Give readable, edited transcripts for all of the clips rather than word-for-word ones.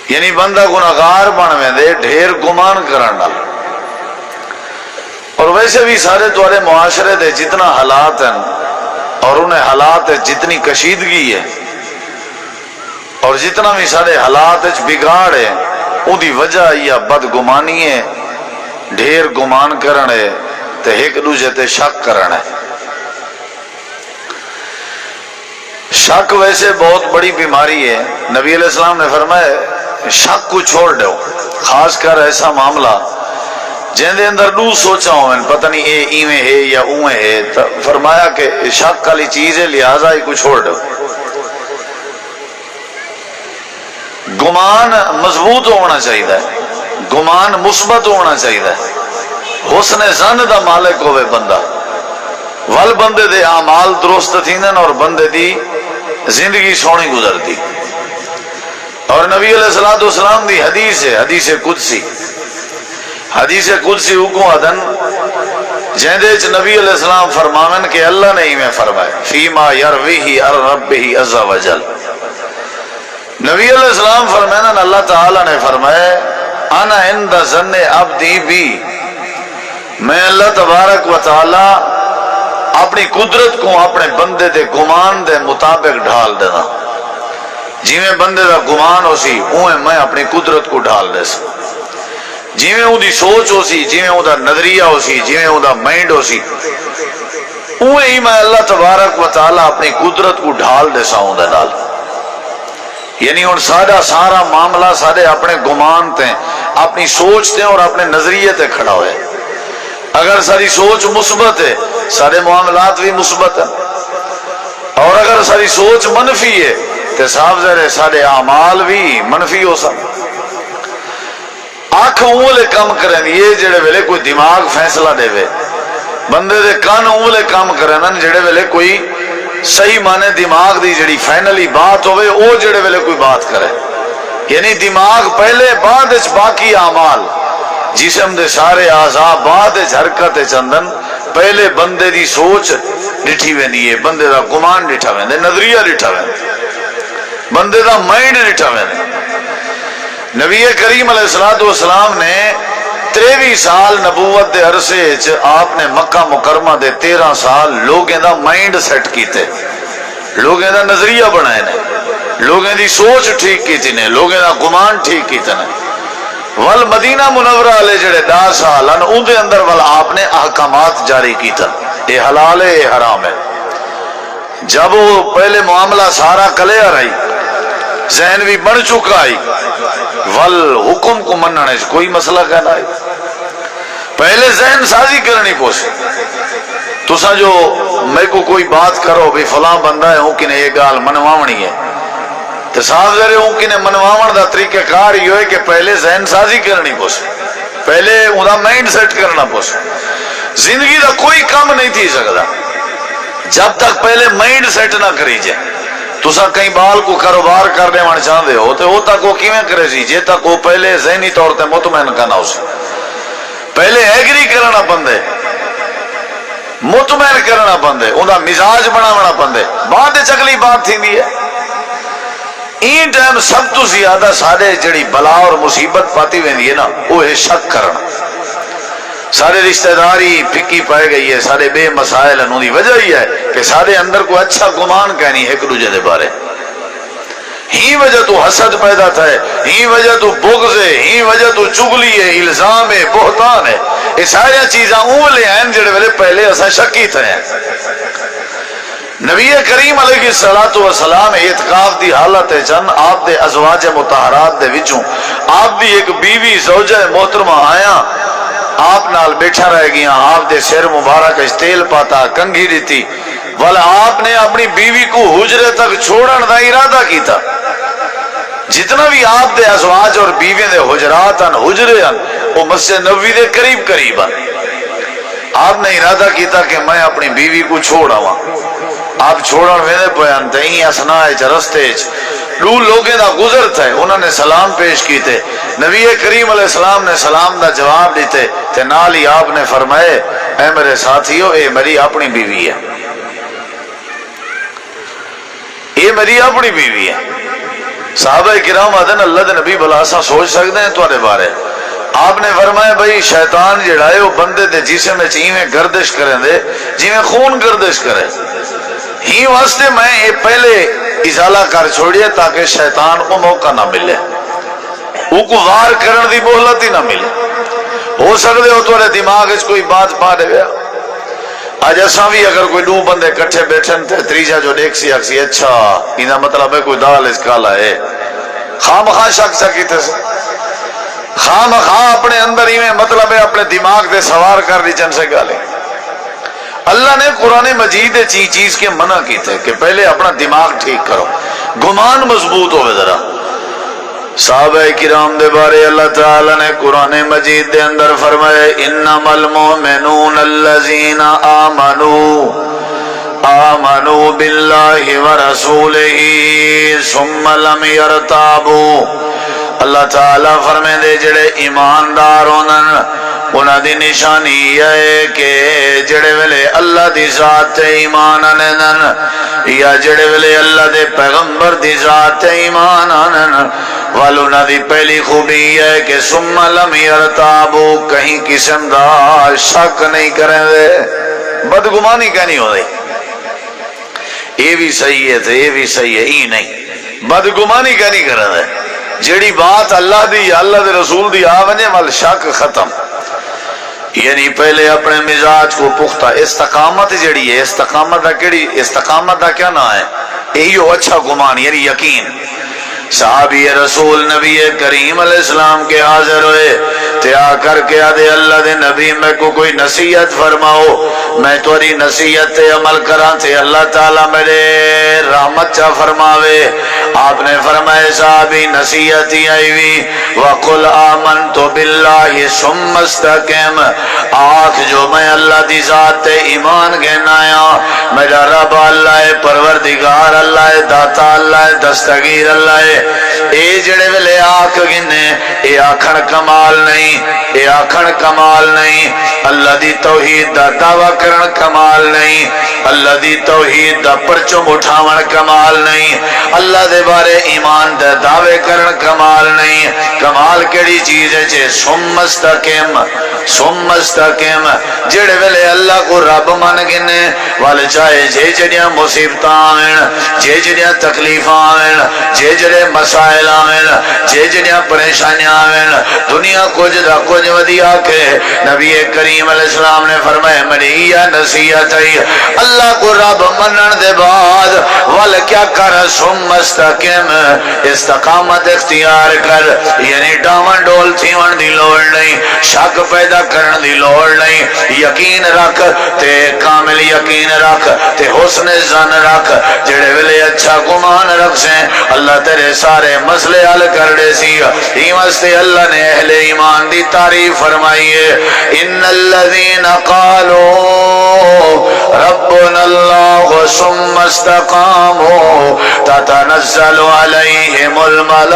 یعنی بندہ گناہگار بن ویندے ڈھیر گمان کرن نال۔ اور ویسے بھی سارے تمہارے معاشرے دے جتنا حالات ہیں اور انہیں حالات جتنی کشیدگی ہے اور جتنا بھی سارے حالات بگاڑ ہے ان دی وجہ یا بدگمانی ہے، ڈھیر گمان کرن ہے تے ایک دوسرے تے شک کرن ہے۔ شک ویسے بہت بڑی بیماری ہے۔ نبی علیہ السلام نے فرمایا شک کو چھوڑ دو، خاص کر ایسا معاملہ جن دے اندر دو سوچا ہوئے پتہ نہیں اے ایویں ہے یا اویں ہے، تو فرمایا کہ شک والی چیز ہے لہذا ہی کو چھوڑ دو۔ گمان مضبوط ہونا چاہیے، گمان مثبت ہونا چاہیے، حسن ظن دا مالک ہوئے بندہ، ول بندے دے اعمال درست تھیندن اور بندے دی زندگی سونی گزرتی۔ اور نبی علیہ السلام دی حدیث ہے، حدیث قدسی، حدیث قدسی حکم ادن جہدے چ نبی علیہ السلام فرماون کہ اللہ نے میں فرمایا فیما یرویہ عن ربہ عز وجل، نبی علیہ السلام فرمانا اللہ تعالی نے فرمایا انا عند ظن عبدی بی، میں اللہ تبارک و تعالی اپنی قدرت کو اپنے بندے دے گمان دے مطابق ڈھال دینا، جی میں بندے دا گمان ہو سی اوے میں اپنی قدرت کو ڈھال دے سا، جی میں اون دی سوچ ہو سی، جی میں اون دا نظریہ ہو سی، جی میں اون دا مائنڈ ہو سی، اوے ہی میں اللہ تبارک و تعالی اپنی قدرت کو ڈھال دے سا اون دے نال۔ یعنی ان سارا معاملہ سارے اپنے گمان تے اپنی سوچ تے اور اپنے نظریے تے کھڑا ہوئے۔ اگر ساری سوچ مثبت ہے سارے معاملات بھی مثبت ہیں، اور اگر ساری سوچ منفی ہے تو صاف ظاہر ہے سارے اعمال بھی منفی ہو سکتے۔ آنکھ اونلے کام کریں یہ جڑے ویلے کوئی دماغ فیصلہ دے وے، بندے دے کان اونلے کام کریں جڑے ویلے کوئی صحیح مانے دماغ دی جڑی فائنلی بات ہوئے او جڑے ویلے کوئی بات کرے، یعنی دماغ پہلے بعد اچ باقی اعمال، جسم دے سارے اعضاء بعد اچ حرکت چندن، پہلے بندے دی سوچ ڈٹھی ویندی ہے، بندے دا گمان ڈٹھا ویندے، نظریہ ڈٹھا ویندے، بندے دا مائنڈ ڈٹھا ویندے۔ نبی کریم علیہ السلام نے 23 سال نبوت دے عرصے وچ آپ نے مکہ مکرمہ دے 13 سال لوگوں دا مائنڈ سیٹ کیتے، لوگوں دا نظریہ بنائے نے، لوگوں دی سوچ ٹھیک کیتی نے، لوگوں دا گمان ٹھیک کیتے نے۔ ول مدینہ منورہ والے جڑے 10 سال ہیں ان دے اندر ول آپ نے احکامات جاری کیتا، اے حلال ہے اے حرام ہے۔ جب وہ پہلے معاملہ سارا کلیئر آئی، ذہن بھی بن چکا آئی، ول حکم کو مننے کوئی مسئلہ کہنا ہے، پہلے ذہن سازی کرنی پوسی۔ تسا جو میں کو کوئی بات کرو بھی فلاں بندہ ہے ہوں کنے یہ گال منواونی ہے، تو صاف ذرے ہوں کنے منواون دا طریقہ کار یہ ہے کہ پہلے ذہن سازی کرنی پوسی، پہلے ادا مائنڈ سیٹ کرنا پوسی۔ زندگی دا کوئی کام نہیں تھی سکتا جب تک پہلے مائنڈ سیٹ نہ کری جائے۔ تسا کئی بال کو کاروبار کرنے من چاہتے ہو تو وہ تک وہ کیویں کرے سی جے تک وہ پہلے ذہنی طور تے مطمئن کرنا ہو سی، پہلے ایگری کرنا پندے، مطمئن کرنا پندے، انہا مزاج بناونا پندے، بعد اگلی بات تھی بھی ہے۔ این ٹائم سب تو زیادہ سارے جڑی بلا اور مصیبت پاتی ویندی ہے نا وہ ہے شک کرنا، سارے رشتہ داری پھکی پائے گئی ہے، سارے بے مسائل انہوں دی وجہ ہی ہے کہ سارے اندر کو اچھا گمان کہنی ہے ایک دوجے دے بارے، ہی وجہ تو حسد پیدا تھا ہے، ہی وجہ تو بغض ہے، ہی وجہ تو چغلی ہے، الزام ہے، بہتان ہے، یہ سارے چیزاں اولے ہیں جڑے ویلے پہلے اسا شکی تھے ہیں۔ نبی کریم علیہ السلام اعتکاف دی حالت ہے چند آپ دے ازواج مطہرات دے وچوں آپ دی ایک بیوی زوجہ محترمہ آیا، آپ نال بیٹھا رہ گیا، آپ دے سر مبارک اس تیل پاتا، کنگھی دیتی، والا آپ نے اپنی بیوی کو حجرے تک چھوڑن دا ارادہ کیتا۔ جتنا بھی آپ دے ازواج اور بیوی دے حجرات ہیں، حجرے ہیں، وہ مسجد نبوی دے قریب قریب ہیں۔ آپ نے ارادہ کیتا کہ میں اپنی بیوی کو چھوڑا ہوا، آپ چھوڑن ویندے پہن تہیں اسنا رستے دو لوگیں دا گزر تھے، انہوں نے سلام پیش کیتے، نبی کریم علیہ السلام نے سلام دا جواب دیتے تے نال ہی آپ نے فرمائے اے میرے ساتھیو اے میری اپنی بیوی ہے، اے میری اپنی بیوی ہے۔ صحابہ کرام آدھن اللہ دے نبی بلا سا سوچ سکتے ہیں تھوڑے بارے. آپ نے فرمایا بھائی شیطان جڑا ہے وہ بندے دے جسم میں چیویں گردش کریں دے جیویں خون گردش کرے ہی واسطے میں یہ پہلے ازالہ کر چھوڑیے تاکہ شیطان کو موقع نہ ملے وہ کو وار کرن دی مہلت ہی نہ ملے. ہو سکتے ہو تھوڑے دماغ اس کوئی بات پا رہے گیا آج ایسا بھی اگر کوئی دو بندے کٹھے بیٹھن تے تریجا جو دیکھ سی اکسی اچھا انہا مطلب ہے کوئی دال اس کالا ہے خام خواہ شک سکی تے سے خام خواہ اپنے اندر ہی میں مطلب ہے اپنے دماغ دے سوار کر دی چن سے گالے. اللہ نے قرآن مجید چیز کے منع کی تھے کہ پہلے اپنا دماغ ٹھیک کرو گمان مضبوط ہوئے ذرا. صحابہ کرام دے بارے اللہ تعالی نے قرآن مجید دے اندر فرمائے انما المؤمنون الذین آمنوا باللہ ورسولہ ثم لم یرتابوا. اللہ تعالیٰ فرمائے دے جڑے ایماندار ہونن انہاں دی نشانی ہے کہ جڑے ویلے اللہ دی ذات تے ایمان آنن یا جڑے ویلے اللہ دے پیغمبر دی ذات تے ایمان آنن والونا دی پہلی خوبی ہے کہ ثم لم یرتابوا کہیں قسم دا شک نہیں کریں دے بدگمانی کا نہیں ہو رہی یہ بھی صحیح ہے یہ بھی صحیح ہے ہی نہیں بدگمانی کا نہیں کریں دے جڑی بات اللہ دی یا اللہ دے رسول دی آونے وال شک ختم. یعنی پہلے اپنے مزاج کو پختہ استقامت جڑی ہے استقامت دا کیا نہ ہے یہی ہو اچھا گمان یعنی یقین. صحابی رسول نبی کریم علیہ السلام کے حاضر ہوئے تے آ کر کے آدھے اللہ دے نبی میں کو کوئی نصیحت فرماؤ میں توری نصیحت تے عمل کراں تے اللہ تعالیٰ میرے رحمت چا فرماوے. آپ نے فرمائے صحابی نصیحت ہی آئی وی وَقُلْ آمَنْتُ بِاللَّهِ ثُمَّ اسْتَقِمْ آنکھ جو میں اللہ دی ذات تے ایمان گہنایا میرا رب اللہ ہے پروردگار اللہ ہے داتا اللہ ہے دستگیر اللہ ہے. اے جڑے ویلے آنکھ گنے اے آنکھن کمال نہیں اے آنکھن کمال نہیں اللہ دی توحید دا دعویٰ کرن کمال نہیں اللہ دی توحید دا پرچم اٹھاون کمال نہیں اللہ دے بارے ایمان دے دعوے کرن کمال نہیں. کمال کیڑی چیز ہے چھے ثم استقم جڑے ویلے اللہ کو رب من گنے والے چاہے جے جڑیاں مصیبتاں آویں جے جڑیاں تکلیفاں آویں جے جڑے مسائل آویں جے جڑیاں پریشانیاں آویں دنیا کچھ دا کچھ ودیا کے نبی کریم علیہ السلام نے فرمایا میری یہ نصیحت ہے اللہ کو رب منن دے بعد وال کیا کر ثم استقم استقامت اختیار کر یعنی ڈاون ڈول تھیون دی لوڑ نہیں شک پیدا کرن دی لوڑ نہیں یقین رکھ تے کامل یقین رکھ تے حسن ظن رکھ جڑے ویلے اچھا گمان رکھ سے اللہ تیرے سارے مسئلے حل کر دے سی. ہی واسطے اللہ نے اہل ایمان دی تعریف فرمائی ہے ان الذین قالوا ربنا اللہ ثم استقاموا تتنزل علیہم الملائکہ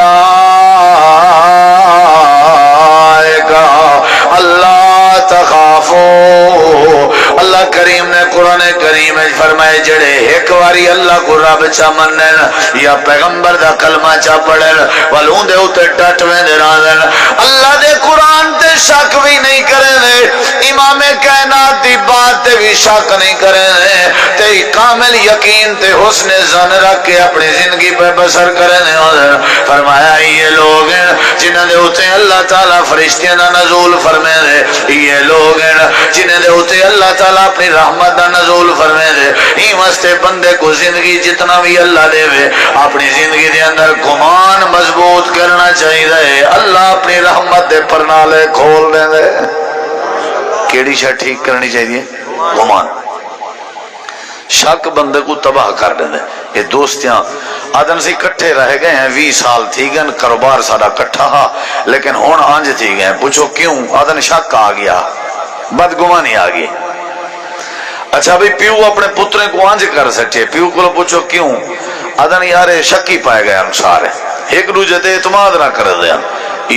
اللہ تخافو. اللہ کریم نے قرآن کریم فرمائے جڑے ایک واری اللہ کو رب چا منن یا پیغمبر دا کلمہ چا پڑھن والوں دے اوتے ڈٹویں دے راندن اللہ دے قرآن تے شک بھی نہیں کریں دے امام کائنات دی بات تے بھی شک نہیں کریں دے تے کامل یقین تے حسن ظن رکھ کے اپنی زندگی پہ بسر کریں دے. فرمایا یہ لوگ ہیں جنہاں دے اوتے اللہ تعالیٰ فرشتیاں دا نزول فرمائے دے یہ لوگ ہیں جنہاں دے اوتے اللہ تعالیٰ اپنی رحمت دا نزول فرمائے دے. ہی واسطے بندے کو زندگی جتنا بھی اللہ دے وے اپنی زندگی دے اندر گمان مضبوط کرنا چاہیے اللہ اپنی رحمت دے پرنالے کھول دے دے. کیڑی شاہ ٹھیک کرنی چاہیے گمان شک بندے کو تباہ کر دے. یہ دوستیاں آدن سے کٹھے رہ گئے ہیں 20 سال تھی گئے کاروبار سارا کٹھا ہا لیکن ہون آنج تھی گئے پوچھو کیوں آدن شک آ گیا بدگمانی آ گئی. اچھا بھی پیو اپنے پترے کو آنج کر سکتے پیو کو پوچھو کیوں آدن یار شکی پائے گئے انسار ایک دوجے تے اعتماد نہ کر دیا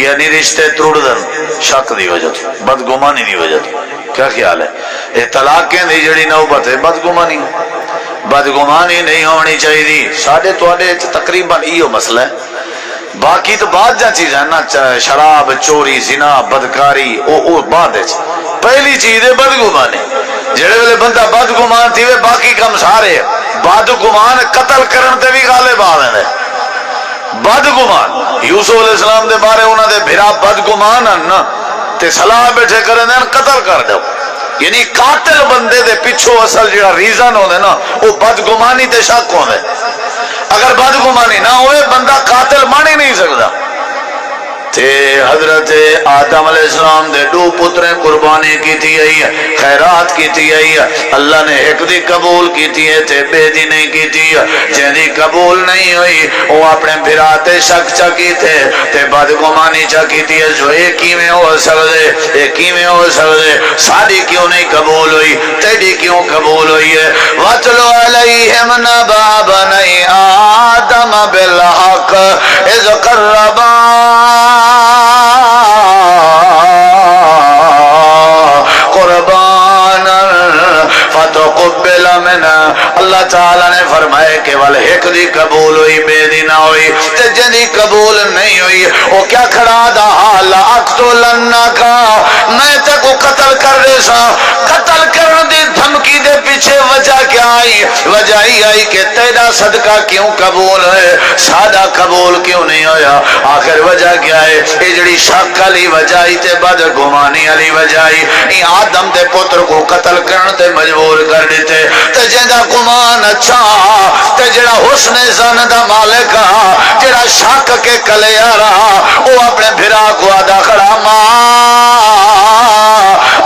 یعنی رشتے توڑ دن شک دی وجہ بدگمانی دی وجہ. کیا خیال ہے یہ طلاق کے دی جڑی نوبت ہے بدگمانی نہیں ہونی چاہیے. ساڑھے تقریباً ایو مسئلہ ہے باقی تو بعد جا چیز ہے نا، شراب، چوری، زنا، بدکاری، او بعد ہے۔ پہلی چیز ہے بدگمانی۔ جڑے ویلے بندہ بدگمان تھی وے باقی کم سارے بدگمان قتل کرن تے بھی غالب آویں۔ بدگمان یوسف علیہ السلام دے بارے انہاں دے بھرا بدگمان ہن نا تے صلاح بیٹھے کرن دے قتل کر دو، یعنی قاتل بندے دے پیچھو اصل جڑا ریزن ہوندے نا وہ بدگمانی تے شک ہوندے۔ اگر بدگمانی نہ ہوئے بندہ قاتل مان ہی نہیں سکتا۔ تے حضرت آدم علیہ السلام دے دو پتریں قربانی کی تھی ہے، خیرات کی تھی ہے، اللہ نے ایک دی قبول کی تھی ہے تے بے دی نہیں کی تھی ہے۔ جن دی قبول نہیں ہوئی وہ اپنے بھراتے شک چکی تھے تے بدگمانی چکی تھی ہے، جو ایک ہی میں ہو سکتے، ایک ہی میں ہو سکتے، ساری کیوں نہیں قبول ہوئی، تیری کیوں قبول ہوئی ہے۔ وَاتْلُ عَلَيْهِمْ نَبَأَ بَنِي آدَمَ بِالْحَقِّ إِذْ قَرَّبَا قربانا فتقبل منا۔ اللہ تعالیٰ نے فرمائے کہ وال ایک دی قبول ہوئی بے دی نہ ہوئی تے جن دی قبول نہیں ہوئی وہ کیا کھڑا دا حال اقتلنک، میں تے کو قتل کر دے سا۔ قتل کرن دی دھمکی دے پیچھے وجہ کیا آئی؟ وجہ ہی آئی کہ تیرا صدقہ کیوں قبول ہے، سادہ قبول کیوں نہیں ہویا۔ آخر وجہ کیا ہے؟ یہ جڑی شک علی وجہ ہی تے بدگمانی علی وجہ ہی ای آدم دے پتر کو قتل کرن تے مجبور کر دیتے تے جندا گمان اچھا تے جڑا حسن زن دا مالک جڑا شک کے کلیارا وہ اپنے بھرا کو آدھا کھڑا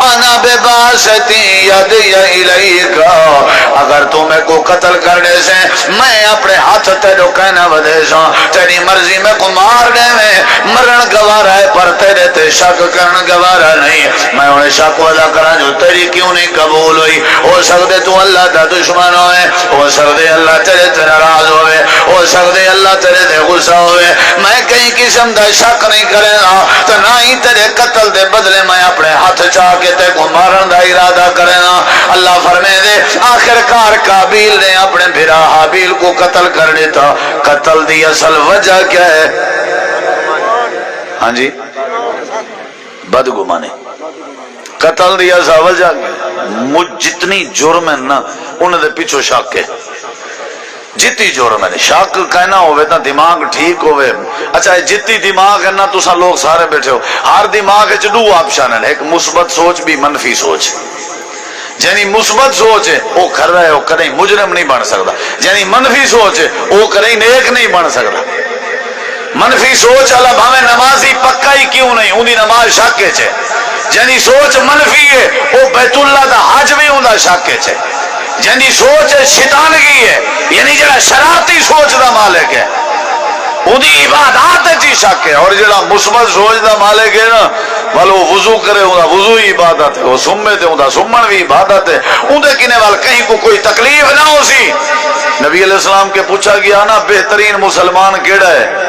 انا بے باستی یدی الیک، اگر تمہیں کو قتل کرنے سے میں اپنے ہاتھ تیرو کہنا ودے سا، تیری مرضی میں کو مار دے میں مرن گوارا ہے پر تیرے تے شک کرن گوارا نہیں۔ میں انہیں شک ودا کرا جو تیری کیوں نہیں قبول ہوئی۔ ہو سکتے تو اللہ دا دشمن ہوئے، ہو سکتے اللہ تیرے تے ناراض ہوئے، ہو سکتے اللہ تیرے تے غصہ ہوئے۔ میں کہیں قسم دا شک نہیں کرے گا تو نہ ہی تیرے قتل دے بدلے میں اپنے ہاتھ چاہ کے تے کو مارن دا ارادہ کرے گا۔ اللہ فرمے دے آخر کار قابیل نے اپنے بھرا حابیل کو قتل کر دیتا۔ قتل دی اصل وجہ کیا ہے؟ ہاں جی بدگمانی۔ قتل دی اصل وجہ مجھ جتنی جرم ہے نا انہیں دے پیچھو شک ہے، جتی جرم ہے شک کہنا ہوئے نا دماغ ٹھیک ہوئے۔ اچھا جتی دماغ ہے نا تسا لوگ سارے بیٹھے ہو، ہر دماغ ہے دو آپشن ہے، ایک مثبت سوچ بھی منفی سوچ۔ یعنی مثبت سوچ ہے وہ کر رہے ہو کہیں مجرم نہیں بن سکتا، یعنی منفی سوچ ہے وہ کہیں نیک نہیں بن سکتا۔ منفی سوچ اللہ بھاویں نمازی پکا ہی کیوں نہیں ان دی نماز شک ہے، یعنی سوچ منفی ہے وہ بیت اللہ دا حج بھی ہوندا شک ہے، یعنی سوچ شیطانگی ہے، یعنی جڑا شرارتی سوچ دا مالک ہے اودی عبادات جی شک ہے، اور جڑا مثبت سوچ دا مالک ہے نا والو وضو کرے ہوندا وضو ہی عبادت ہے، وہ سمے تے ہوندا سمن بھی عبادت ہے، اودے کنے وال کہیں کو کوئی تکلیف نہ ہو سی۔ نبی علیہ السلام کے پوچھا گیا نا بہترین مسلمان کیڑا ہے؟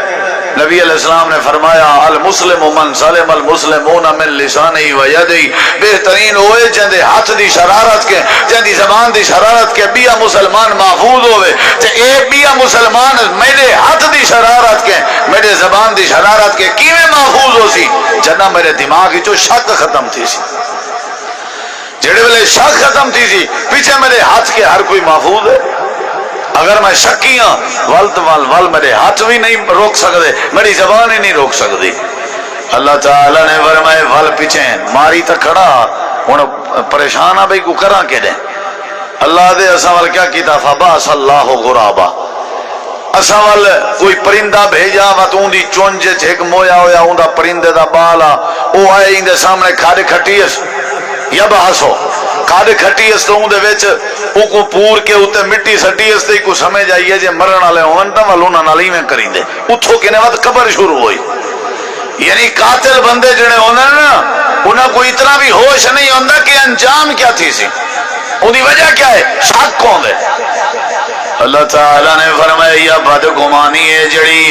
نبی علیہ السلام نے فرمایا المسلم من سلم المسلمون من لسانه و یده، بہترین ہوئے جندے ہاتھ دی شرارت کے جندی زبان دی شرارت کے بیا مسلمان محفوظ ہوئے تے اے بیا مسلمان میرے ہاتھ دی شرارت کے میرے زبان دی شرارت کے کیویں محفوظ ہو سی جنہ میرے دماغ جو شک ختم تھی سی، جڑے ویلے شک ختم تھی سی پیچھے میرے ہاتھ کے ہر کوئی محفوظ ہے۔ اگر میں شکی ہاں ول میرے ہاتھ بھی نہیں روک سکتے، میری زبان ہی نہیں روک سکتی۔ اللہ تعالیٰ نے فرمائے ول پیچھے ماری تو کھڑا ہوں پریشان آ بھائی کو کراں کے دیں۔ اللہ دے اساں وال کیا کیتا فبعث اللہ غرابا، اساں وال کوئی پرندہ بھیجا وا تو دی چونج ایک مویا ہویا اوندا پرندے دا بال آ او آئے اندے سامنے کھاڑے کھٹیس یا بحثو کھاڑے کھٹیس تو اندے وچ او کو پور کے اوتے مٹی سٹی اس تے کو سمجھ آئیے جے مرن والے ہون تا ول انہاں نال ایویں کریندے اتھوں کنے وقت قبر شروع ہوئی۔ یعنی قاتل بندے جڑے ہوندے نا انہاں کو اتنا بھی ہوش نہیں ہوندا کہ انجام کیا تھی سی، اودی وجہ کیا ہے؟ شک ہوندے۔ اللہ تعالیٰ نے فرمایا یہ بدگمانی ہے جڑی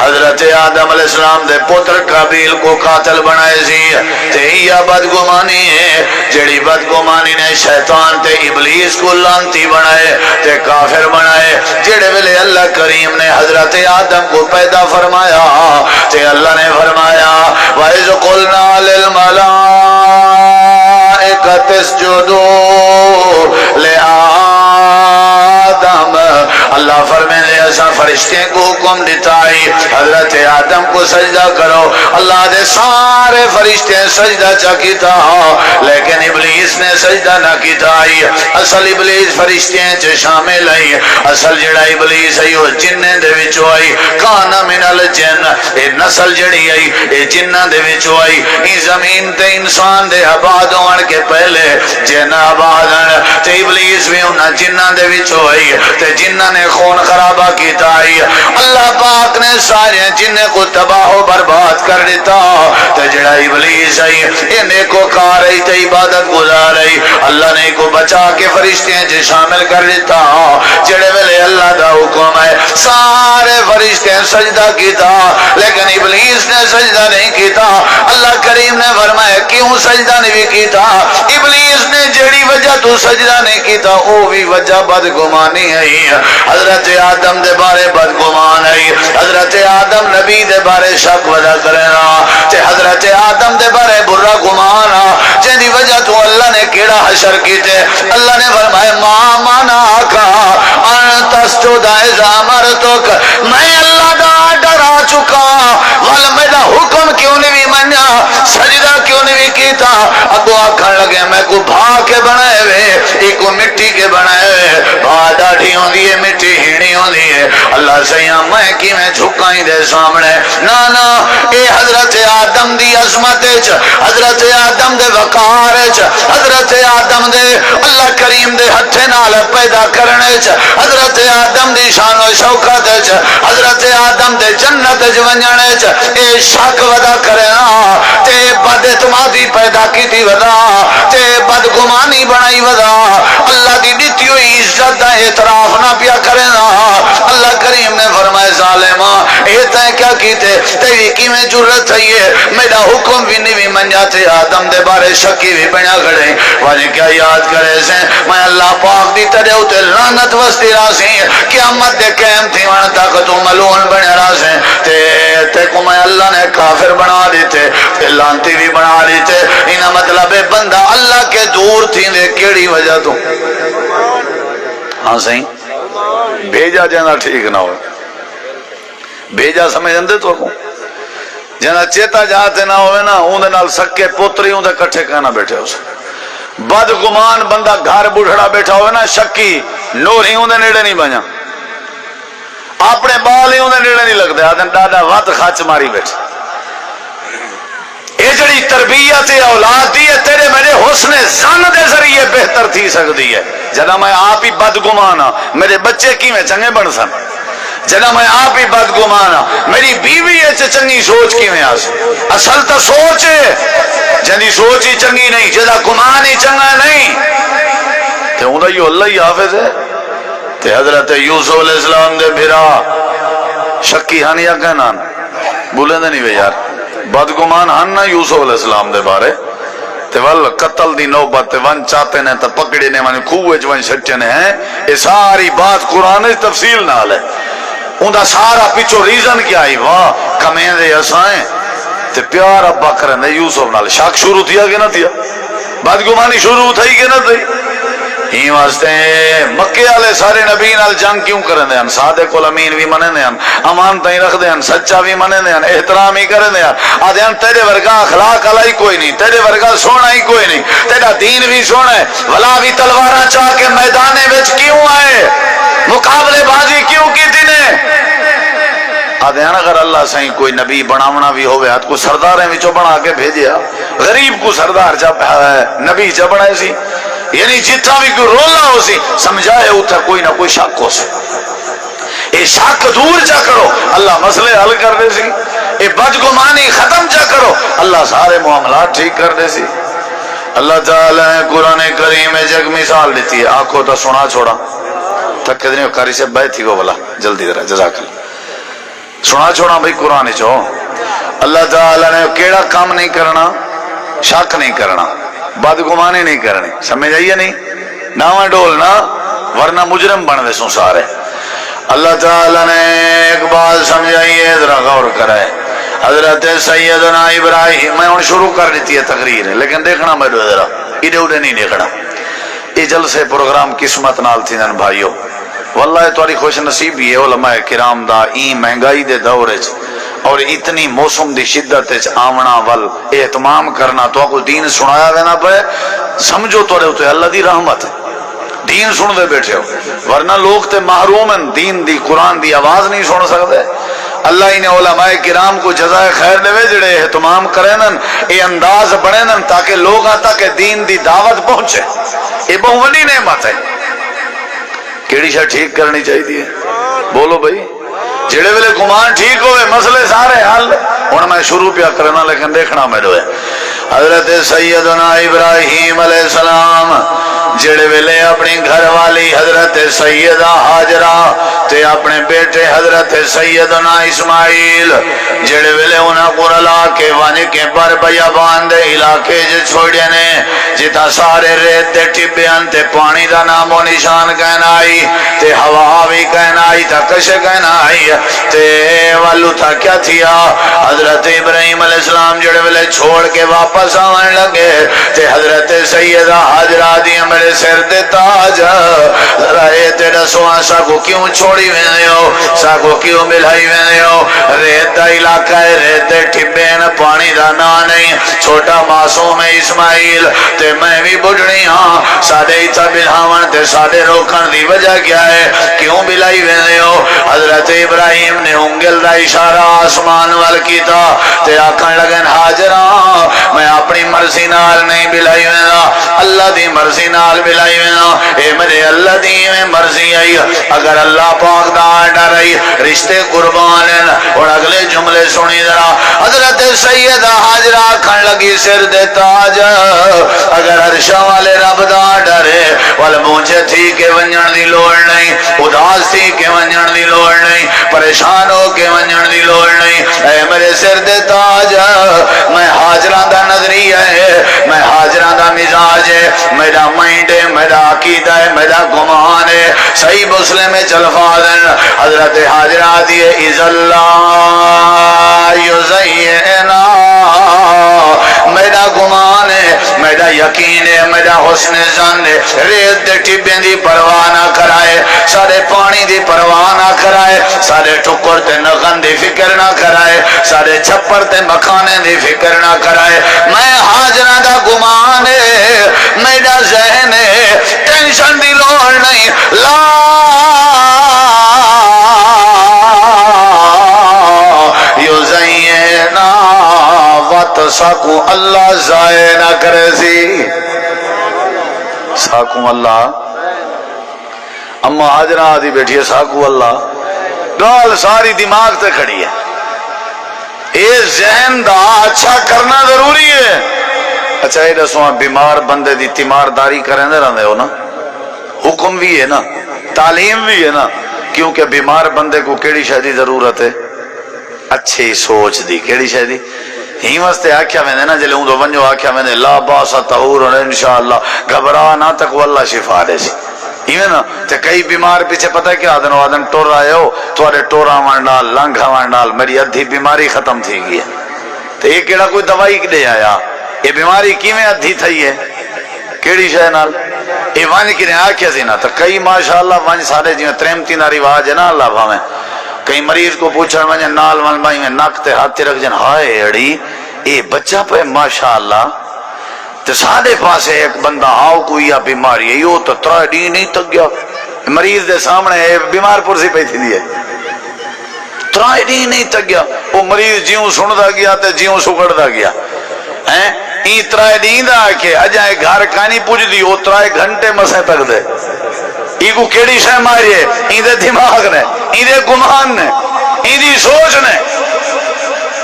حضرت آدم علیہ السلام دے پتر قابیل کو قاتل بنائے سی، تے یہ بدگمانی ہے جڑی بدگمانی نے شیطان تے ابلیس کو لانتی بنائے تے کافر بنائے۔ جڑے ویلے اللہ کریم نے حضرت آدم کو پیدا فرمایا تے اللہ نے فرمایا وَإِذْ قُلْنَا لِلْمَلَائِكَةِ اسْجُدُوا لِآدَمَ، اللہ فرمائے ایسا فرشتے کو حکم دیتا ہے حضرت آدم کو سجدہ کرو، اللہ دے سارے فرشتے سجدہ چاکیتا لیکن ابلیس نے سجدہ نہ کیتا ہے۔ اصل ابلیس فرشتے چے شامل ہے، اصل جڑا ابلیس ہے وہ جننے دے وچوں آئی، کانا من الجن، اے نسل جڑی آئی اے جنہ دے وچوں آئی۔ این زمین تے انسان دے آباد ہونے کے پہلے جن آباد ہیں تے ابلیس بھی انہاں جنہ دے وچوں آئی تے جنہ نے خون خرابہ کیتا ہے۔ اللہ پاک نے سارے جنہ کو تباہ و برباد کر دیتا تے جڑا ابلیس ہے یہ نیکو کار ہے تے عبادت گزار ہے، اللہ نے کو بچا کے فرشتے جے شامل کر دیتا۔ جڑے ویلے اللہ دا حکم ہے سارے فرشتے سجدہ کیتا لیکن ابلیس نے سجدہ نہیں کیتا۔ اللہ کریم نے فرمایا کیوں سجدہ نہیں کیتا؟ ابلیس نے جڑی وجہ تو سجدہ نہیں کیتا او بھی وجہ بدگمانی ہے۔ حضرت آدم دے بارے بدگمان ہے، حضرت آدم نبی دے بارے شک ودا کرنا تے حضرت آدم دے بارے برا گمان جن دی وجہ تو اللہ نے کیڑا حشر کیتے۔ اللہ نے فرمایا ما منعکا ان تسجد اذ امرتک، میں اللہ دا ڈرا چکا ول میرا حکم کیوں نہیں منیا، سجدہ کیوں نہیں کیتا؟ اگو آکھن لگے میں کو بھا کے بنائے وے ایک مٹی کے بنائے وے، بھا ڈاڑھی ہوندی ہے مٹی ہینی ہوندی ہے، اللہ سیاں میں کی میں جھکائیں دے سامنے نا نا، اے حضرت آدم دی عظمت وچ، حضرت آدم دے وقار وچ، حضرت آدم دے اللہ کریم دے ہتھے نال پیدا کرنے وچ، حضرت آدم دی شان و شوکت وچ، حضرت آدم دے جنت وچ ونجن وچ اے شک ودا کرنا تے بد اعتمادی پیدا کیتی ودا تے بدگمانی بنائی ودا، اللہ دی دتی ہوئی عزت دا اعتراف نہ پیا کرنا۔ اللہ کریم نے فرمایا ظالما اے تے کیا کیتے تیری کی میں جرت ہے یہ میرا حکم بھی نہیں منیا تے آدم دے بارے شکی بھی بنا کھڑے واجہ کیا یاد کرے سے میں اللہ پاک دی ترے ہوتے لعنت وستی راسی قیامت دے قیم تھی وہاں تک تو ملون بنے راسے تے کو میں اللہ نے کافر بنا دیتے تے لانتی بھی بنا دیتے، انہا مطلب ہے بندہ اللہ کے دور تھی دے کیڑی وجہ تو ہاں صحیح بھیجا جانا ٹھیک نہ ہو، بھیجا سمجھ اندے تو کو جنا چیتا جاتے نہ ہوئے نا اوندے نال سکے پوتری اوندے کٹھے کہنا بیٹھے ہو سے بدگمان بندہ گھر بڑھڑا بیٹھا ہوئے نا شکی نور ہی اوندے نیڑے نہیں بنیا، اپنے بال ہی اوندے نیڑے نہیں لگتے آدھن ڈاڈا وات خاچ ماری بیٹھے۔ اے جڑی تربیت اولاد دی ہے تیرے میرے حسن زن دے ذریعے بہتر تھی سکتی ہے۔ جنا میں آپ ہی بدگمان ہاں میرے بچے کی میں چنگے بن سن، جنا میں آپ ہی بدگمان ہاں میری بیوی ہے چنگی سوچ کی میں آس، اصل تا سوچ ہے جنی سوچ ہی چنگی نہیں جدا گمان ہی چنگا نہیں تے ہوندہ یہ اللہ ہی حافظ ہے۔ تے حضرت یوسف علیہ السلام دے بھرا شکی ہانیا کہنا بولیں دے نہیں بے یار بدگمان ہننا یوسف علیہ السلام دے بارے تے ول قتل دی نوبت تے ون چاہتے نے تے پکڑے نے ون خوہ ون شٹے نے ہیں، یہ ساری بات قرآن تفصیل نال ہے، اندہ سارا پیچھو ریزن کیا ہی واہ کمیں دے اسائیں تے پیار ابا کرن دے یوسف نال شک شروع تھیا کہ نہ تھیا، بدگمانی شروع تھی کہ نہ تھی؟ ہی واسطے مکے والے سارے نبی نال جنگ کیوں کرن دے ہن، صادق الامین بھی منے دے ہن، امانت ہی رکھ دے ہن، سچا بھی منے دے ہن، احترام ہی کرن دے ہن، آدھے ہن تیرے ورگا اخلاق علائی کوئی نہیں، تیرے ورگا سونا ہی کوئی نہیں، تیرا دین بھی سونا ہے، بھلا بھی تلوارہ چاہ کے میدانے وچ کیوں آئے، مقابلے بازی کیوں کی تینے؟ آدھے ہن اگر اللہ سائیں کوئی نبی بناونا بھی ہوئے ہاتھ کو سرداریں وچوں بنا کے بھیجیا، غریب کو سردار جب نبی جب بنائے سی، یعنی جتنا بھی کوئی رولا ہو سی سمجھائے اتھا کوئی نہ کوئی شک ہو سی، اے شک دور جا کرو اللہ مسئلے حل کر دے سی، اے بدگمانی ختم جا کرو اللہ سارے معاملات ٹھیک کر دے سی۔ اللہ تعالیٰ قرآن کریم میں جگ مثال دیتی ہے، آنکھوں تا سنا چھوڑا تھکے نہیں کاری سے بیٹھی گو بلا جلدی ذرا جزاک اللہ سنا چھوڑا بھائی قرآن چو اللہ تعالیٰ نے کیڑا کام نہیں کرنا شک نہیں کرنا بدگمانی نہیں کرنی سمجھ آئیے نہیں ناواں ڈولنا ورنہ مجرم بن ویسوں سارے اللہ تعالیٰ نے ایک بات سمجھائیے ذرا غور کرائے حضرت سیدنا ابراہیم میں شروع کر دیتی ہے تقریر لیکن دیکھنا میرے ذرا ایڈے اڈے نہیں دیکھنا یہ جلسے پروگرام قسمت نال تھی نن بھائیو واللہ تاری خوش نصیبی ہے علماء کرام دا این مہنگائی دے دور اور اتنی موسم دی شدت آمنا ول اہتمام کرنا تو کو دین سنایا دینا پہ سمجھو تو رہے ہوتے اللہ دی رحمت ہے دین سن دے بیٹھے ہو ورنہ لوگ تے محروم ہیں دین دی قرآن دی آواز نہیں سن سکتے اللہ انہیں علماء کرام کو جزائے خیر دے جڑے اہتمام کریں اے انداز بڑھیں تاکہ لوگ آتا کہ دین دی دعوت پہنچے یہ بہت بڑی نعمت ہے کیڑی شاید ٹھیک کرنی چاہیے بولو بھائی جڑے ویلے گمان ٹھیک ہوئے مسئلے سارے حل ہوں میں شروع پیا کرنا لیکن دیکھنا میرے ہے حضرت سیدنا ابراہیم علیہ السلام جڑے ویلے اپنی گھر والی حضرت سیدہ ہاجرہ تے اپنے بیٹے حضرت سیدنا اسماعیل جڑے ویلے انہاں کو لا کے وانی کے پر بیابان دے علاقے جو چھوڑے نے جتا سارے ریت تے ٹبیاں تے پانی دا نام و نشان کہنا آئی تے ہوا بھی کہنا آئی تا کش کہنا آئی تے والو تھا کیا تھیا حضرت ابراہیم علیہ السلام جڑے ویلے چھوڑ کے واپس آنے لگے تے حضرت سیدہ حاجرہ دی میرے سر دے تاج ذرا اے تیرا سوان سا کو کیوں چھوڑی وینے ہو سا کو کیوں ملائی وینے ہو ریت دا علاقہ ہے ریت دے ٹھبین پانی دا نا نہیں چھوٹا معصوم اسماعیل تے میں بھی بڑھنی ہاں ساڑے ایتا بلہاون تے ساڑے روکن دی وجہ کیا ہے کیوں ملائی وینے ہو حضرت ابراہیم نے انگل دا اشارہ آسمان وال کیتا تے آکھن لگن حاجرہ میں اپنی مرضی نال نہیں بلائی وینا اللہ دی مرضی نال بلائی وینا اے میرے اللہ دی میں مرضی آئی اگر اللہ پاک دا آڈا رہی رشتے قربان ہیں اور اگلے جملے سنی ذرا حضرت سیدہ حاجرہ کھن لگی سر دے تاج اگر عرشہ والے رب دا آڈا رہے وال مجھے تھی کہ ونجن دی لوڑ نہیں اداس تھی کہ ونجن دی لوڑ نہیں پریشان ہو کہ ونجن دی لوڑ نہیں اے میرے سر دے تاج میں حاجرہ دا نظریہ ہے میں حاجرہ دا مزاج ہے میرا مائنڈ ہے میرا عقیدہ ہے میرا گمان ہے صحیح مسلم میں چلفاظن حضرت حاجرہ دیئے اِذَ اللَّهِ يُزَيِّنَا میرا گمان ہے میرا یقین ہے میرا حسن زن ہے ریت دے ٹبیں دی پرواہ نہ کرائے سارے پانی دی پرواہ نہ کرائے سارے ٹکر تے نغن دی فکر نہ کرائے سارے چھپر تے مکانے دی فکر نہ کرائے میں حاجرہ دا گمان ہے میرا ذہن ہے ٹینشن دی لوڑ نہیں لا یزینا وات ساکو اللہ ضائع نہ کرے سی ساکو اللہ اما حاجرہ آدھی بیٹھی ہے ساکو اللہ گال ساری دماغ تے کھڑی ہے اے ذہن دا اچھا کرنا ضروری ہے اچھا یہ دسواں بیمار بندے دی تیمارداری کریں دے رہنے ہو نا حکم بھی ہے نا تعلیم بھی ہے نا کیونکہ بیمار بندے کو کیڑی شاید ضرورت ہے اچھی سوچ دی کیڑی شاید ہی واسطے آکھیا میں نے نا جلے ہوں دو ونجو آکھیا میں نے لا باسا تہورن انشاءاللہ گھبرا نہ تک واللہ شفا دے سی ایویں نا تے کئی بیمار پیچھے پتہ کیا آدن ہو آدن ٹور آئے ہو تو آدھے ٹور آوان ڈال لنگ آوان ڈال میری ادھی بیماری ختم تھی گئی ہے تو یہ کیڑا کوئی دوائی دے آیا یہ بیماری کیویں ادھی تھی ہے کیڑی شے نال یہ ونج کی نے آکھیا سی نا تو کئی ماشاءاللہ ونج سارے جی تریمتی نا رواج ہے نا اللہ بھاویں کئی مریض کو پوچھن ونجن نال ون بائی میں نک تے ہاتھ رکھ جن ہائے اڑی اے بچہ پہ ماشاءاللہ تے سادے پاسے ایک بندہ آؤ کوئی یا بیماری ہے یو تو ترائے ڈی نہیں تک گیا مریض دے سامنے بیمار پرسی پہ تھی دیئے ترائے ڈی نہیں تک گیا وہ مریض جیوں سندا گیا تے جیوں سکڑدا گیا این ترائے ڈی دا کہ اجائے گھر کانی پوچھ دی وہ ترائے گھنٹے مسے تک دے ای کو کیڑی شے ماری ہے این دے دماغ نے این دے گمان نے این دی سوچ نے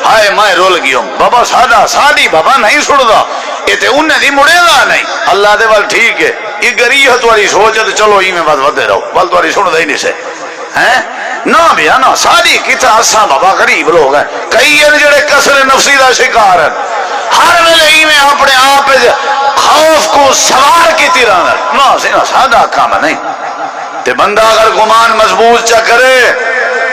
ہائے میں رول گیوں بابا ساڑی بابا نہیں سڑ دا یہ تے انہیں دی مڑے دا نہیں اللہ دے وال ٹھیک ہے یہ گری ہے تمہاری سوچ ہے تو چلو ہی میں بات ودے رہو بل تمہاری سن دے ہی نہیں سے ہیں نہ بیا نہ ساری کتنا اساں بابا غریب لوگ ہیں کئی ہیں جڑے کسر نفسی دا شکار ہیں ہر ویلے ہی میں اپنے آپ خوف کو سوار کی طرح نہ سینا سادہ کام نہیں تے بندہ اگر گمان مضبوط چا کرے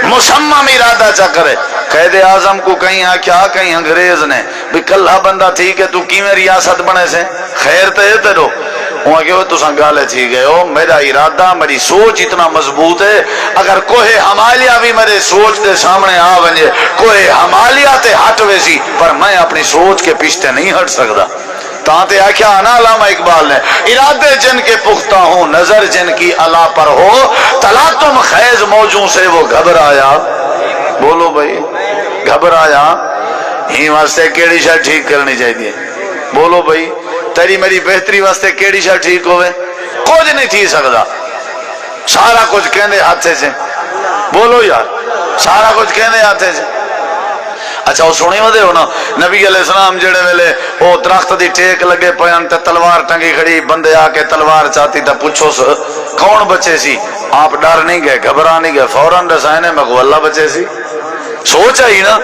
مسمم ارادہ چا کرے قائد اعظم کو کہیں کیا کہیں انگریز نے بھی کلہ بندہ تھی کہ تو کی میں ریاست بنے سے خیر تے تیرو وہاں کہ وہ تو سنگالے تھی گئے ہو میرا ارادہ میری سوچ اتنا مضبوط ہے اگر کوہ ہمالیہ بھی میرے سوچ دے سامنے آ بنجے کوہ ہمالیہ تے ہٹ ویسی پر میں اپنی سوچ کے پیچھے نہیں ہٹ سکتا تانتے آکھیا انا علامہ اقبال نے ارادے جن کے پختہ ہوں نظر جن کی علا پر ہو تلاتم خیز موجوں سے وہ گھبرایا بولو بھائی گھبرایا ہی واسطے کیڑی شاید ٹھیک کرنی چاہیے بولو بھائی تیری میری بہتری واسطے کیڑی شاید ٹھیک ہوئے کچھ نہیں تھی سکتا سارا کچھ کہنے ہاتھے سے بولو یار سارا کچھ کہنے ہاتھے سے اچھا وہ سنی ودے ہو نا نبی علیہ السلام جڑے ویلے وہ درخت دی ٹیک لگے پیان تے تلوار ٹنگی کھڑی بندے آ کے تلوار چاہتی تا پوچھو کون بچے سی آپ ڈر نہیں گئے گھبرا نہیں گئے فوراً رسائنے میں کو اللہ بچے سی سوچا ہی نا